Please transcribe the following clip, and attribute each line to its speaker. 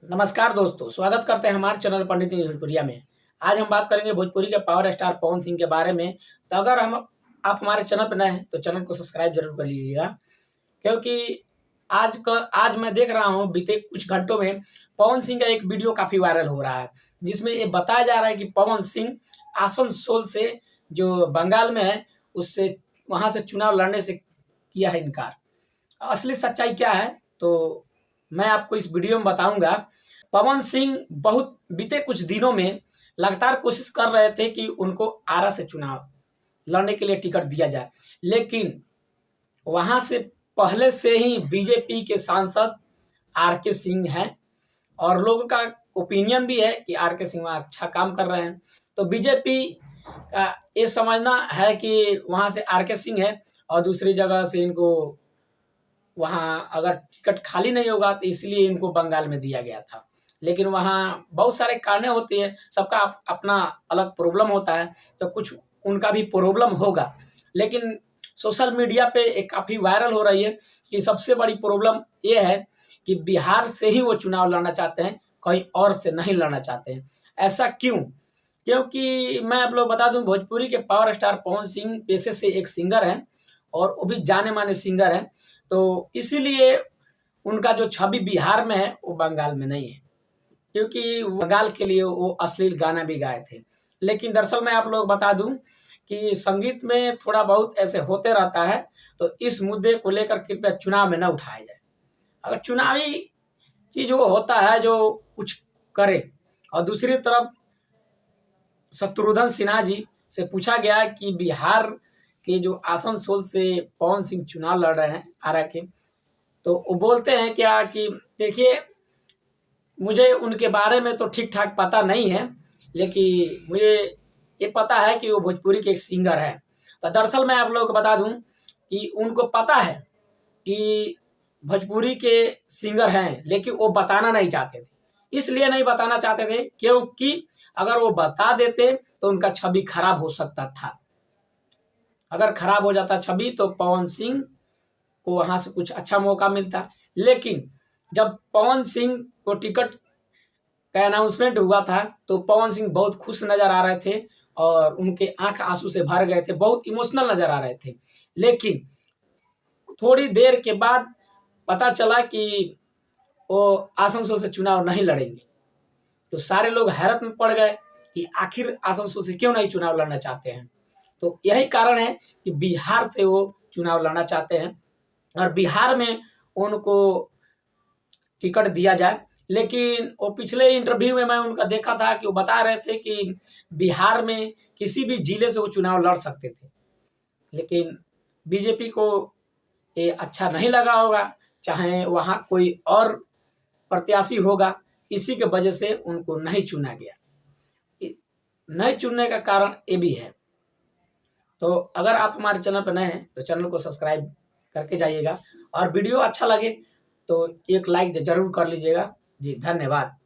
Speaker 1: नमस्कार दोस्तों, स्वागत करते हैं हमारे चैनल पंडित न्यूज़ भोजपुरिया में। आज हम बात करेंगे भोजपुरी के पावर स्टार पवन सिंह के बारे में। तो अगर आप हमारे चैनल पर नए हैं तो चैनल को सब्सक्राइब जरूर कर लीजिएगा, क्योंकि आज मैं देख रहा हूं बीते कुछ घंटों में पवन सिंह का एक वीडियो काफ़ी वायरल हो रहा है, जिसमें ये बताया जा रहा है कि पवन सिंह आसनसोल से जो बंगाल में है उससे वहाँ से चुनाव लड़ने से किया है इनकार। असली सच्चाई क्या है तो मैं आपको इस वीडियो में बताऊंगा। पवन सिंह बहुत बीते कुछ दिनों में लगातार कोशिश कर रहे थे कि उनको आरा से चुनाव लड़ने के लिए टिकट दिया जाए, लेकिन वहां से पहले से ही बीजेपी के सांसद आर.के. सिंह हैं और लोगों का ओपिनियन भी है कि आर.के. सिंह वहाँ अच्छा काम कर रहे हैं। तो बीजेपी का ये समझना है कि वहां से आर.के. सिंह है और दूसरी जगह से इनको वहाँ अगर टिकट खाली नहीं होगा तो इसलिए इनको बंगाल में दिया गया था। लेकिन वहाँ बहुत सारे कारण होते हैं, सबका अपना अलग प्रॉब्लम होता है, तो कुछ उनका भी प्रॉब्लम होगा। लेकिन सोशल मीडिया पे एक काफ़ी वायरल हो रही है कि सबसे बड़ी प्रॉब्लम ये है कि बिहार से ही वो चुनाव लड़ना चाहते हैं, कहीं और से नहीं लड़ना चाहते हैं। ऐसा क्यों? क्योंकि मैं आप लोग बता दूं, भोजपुरी के पावर स्टार पवन सिंह पेशे से एक सिंगर हैं और वो भी जाने माने सिंगर हैं, तो इसीलिए उनका जो छवि बिहार में है वो बंगाल में नहीं है, क्योंकि बंगाल के लिए वो अश्लील गाना भी गाए थे। लेकिन दरअसल मैं आप लोग बता दूं कि संगीत में थोड़ा बहुत ऐसे होते रहता है, तो इस मुद्दे को लेकर कृपया चुनाव में न उठाया जाए। अगर चुनावी चीज वो होता है जो कुछ करे। और दूसरी तरफ शत्रुघ्न सिन्हा जी से पूछा गया कि बिहार के जो आसनसोल से पवन सिंह चुनाव लड़ रहे हैं आरा के, तो वो बोलते हैं क्या कि देखिए, मुझे उनके बारे में तो ठीक ठाक पता नहीं है, लेकिन मुझे ये पता है कि वो भोजपुरी के एक सिंगर है। तो दरअसल मैं आप लोगों को बता दूं कि उनको पता है कि भोजपुरी के सिंगर हैं, लेकिन वो बताना नहीं चाहते थे। इसलिए नहीं बताना चाहते थे क्योंकि अगर वो बता देते तो उनका छवि खराब हो सकता था। अगर खराब हो जाता छवि तो पवन सिंह को वहां से कुछ अच्छा मौका मिलता। लेकिन जब पवन सिंह को टिकट का अनाउंसमेंट हुआ था तो पवन सिंह बहुत खुश नजर आ रहे थे और उनके आंख आंसू से भर गए थे, बहुत इमोशनल नजर आ रहे थे। लेकिन थोड़ी देर के बाद पता चला कि वो आसनसोल से चुनाव नहीं लड़ेंगे, तो सारे लोग हैरत में पड़ गए कि आखिर आसनसोल से क्यों नहीं चुनाव लड़ना चाहते हैं। तो यही कारण है कि बिहार से वो चुनाव लड़ना चाहते हैं और बिहार में उनको टिकट दिया जाए। लेकिन वो पिछले इंटरव्यू में मैं उनका देखा था कि वो बता रहे थे कि बिहार में किसी भी जिले से वो चुनाव लड़ सकते थे, लेकिन बीजेपी को ये अच्छा नहीं लगा होगा, चाहे वहाँ कोई और प्रत्याशी होगा, इसी के वजह से उनको नहीं चुना गया। नहीं चुनने का कारण ये भी है। तो अगर आप हमारे चैनल पर नए हैं तो चैनल को सब्सक्राइब करके जाइएगा और वीडियो अच्छा लगे तो एक लाइक जरूर कर लीजिएगा। जी धन्यवाद।